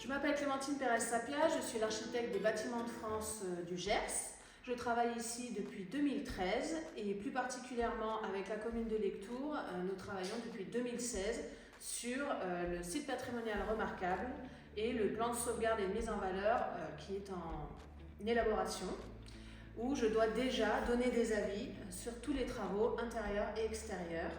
Je m'appelle Clémentine Pérez-Sapia, je suis l'architecte des Bâtiments de France du Gers. Je travaille ici depuis 2013 et plus particulièrement avec la commune de Lectoure, nous travaillons depuis 2016 sur le site patrimonial remarquable et le plan de sauvegarde et de mise en valeur qui est en élaboration, où je dois déjà donner des avis sur tous les travaux intérieurs et extérieurs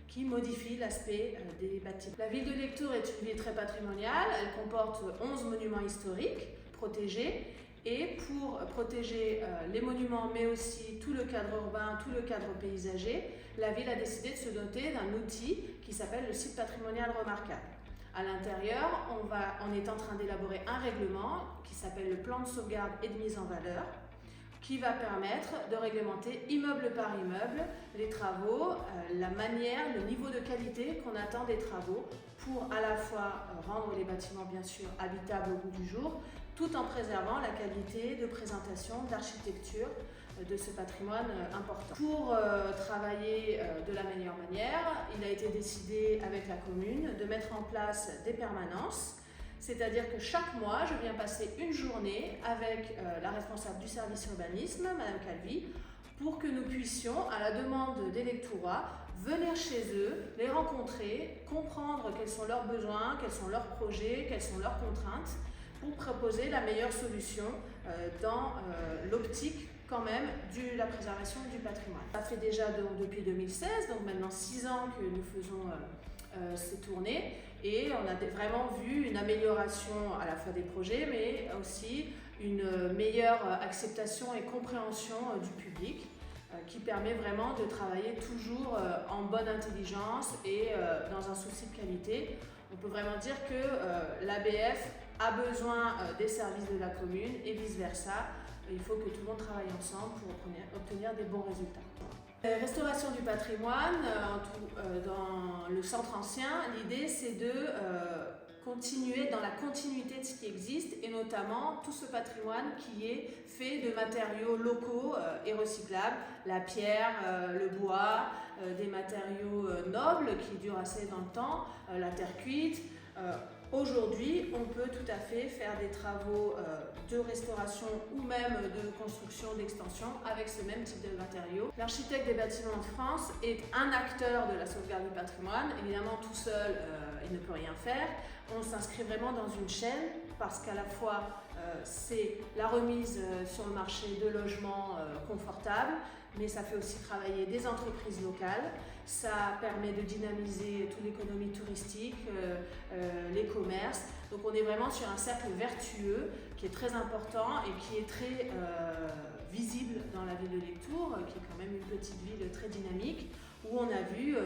qui modifient l'aspect des bâtiments. La ville de Lectoure est une ville très patrimoniale, elle comporte 11 monuments historiques protégés, et pour protéger les monuments mais aussi tout le cadre urbain, tout le cadre paysager, la ville a décidé de se doter d'un outil qui s'appelle le site patrimonial remarquable. À l'intérieur, on est en train d'élaborer un règlement qui s'appelle le plan de sauvegarde et de mise en valeur, qui va permettre de réglementer immeuble par immeuble les travaux, la manière, le niveau de qualité qu'on attend des travaux pour à la fois rendre les bâtiments bien sûr habitables au goût du jour, tout en préservant la qualité de présentation, d'architecture de ce patrimoine important. Pour travailler de la meilleure manière, il a été décidé avec la commune de mettre en place des permanences. C'est-à-dire que chaque mois, je viens passer une journée avec la responsable du service urbanisme, Madame Calvi, pour que nous puissions, à la demande des Lectourois, venir chez eux, les rencontrer, comprendre quels sont leurs besoins, quels sont leurs projets, quelles sont leurs contraintes, pour proposer la meilleure solution dans l'optique quand même de la préservation du patrimoine. Ça fait déjà depuis 2016, donc maintenant 6 ans que nous faisons ces tournées, et on a vraiment vu une amélioration à la fois des projets mais aussi une meilleure acceptation et compréhension du public qui permet vraiment de travailler toujours en bonne intelligence et dans un souci de qualité. On peut vraiment dire que l'ABF a besoin des services de la commune et vice versa. Il faut que tout le monde travaille ensemble pour obtenir des bons résultats. Restauration du patrimoine, dans le centre ancien, l'idée c'est de continuer dans la continuité de ce qui existe et notamment tout ce patrimoine qui est fait de matériaux locaux et recyclables, la pierre, le bois, des matériaux nobles qui durent assez dans le temps, la terre cuite. Aujourd'hui, on peut tout à fait faire des travaux de restauration ou même de construction, d'extension avec ce même type de matériaux. L'architecte des Bâtiments de France est un acteur de la sauvegarde du patrimoine. Évidemment, tout seul, il ne peut rien faire. On s'inscrit vraiment dans une chaîne parce qu'à la fois, c'est la remise sur le marché de logements confortables, mais ça fait aussi travailler des entreprises locales. Ça permet de dynamiser toute l'économie touristique, les commerces. Donc on est vraiment sur un cercle vertueux qui est très important et qui est très visible dans la ville de Lectoure, qui est quand même une petite ville très dynamique, où on a vu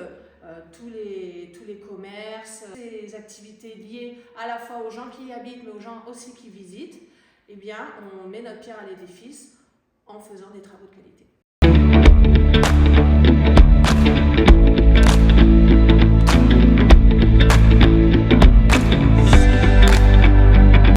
tous les commerces, ces activités liées à la fois aux gens qui y habitent, mais aux gens aussi qui visitent. Eh bien, on met notre pierre à l'édifice en faisant des travaux de qualité.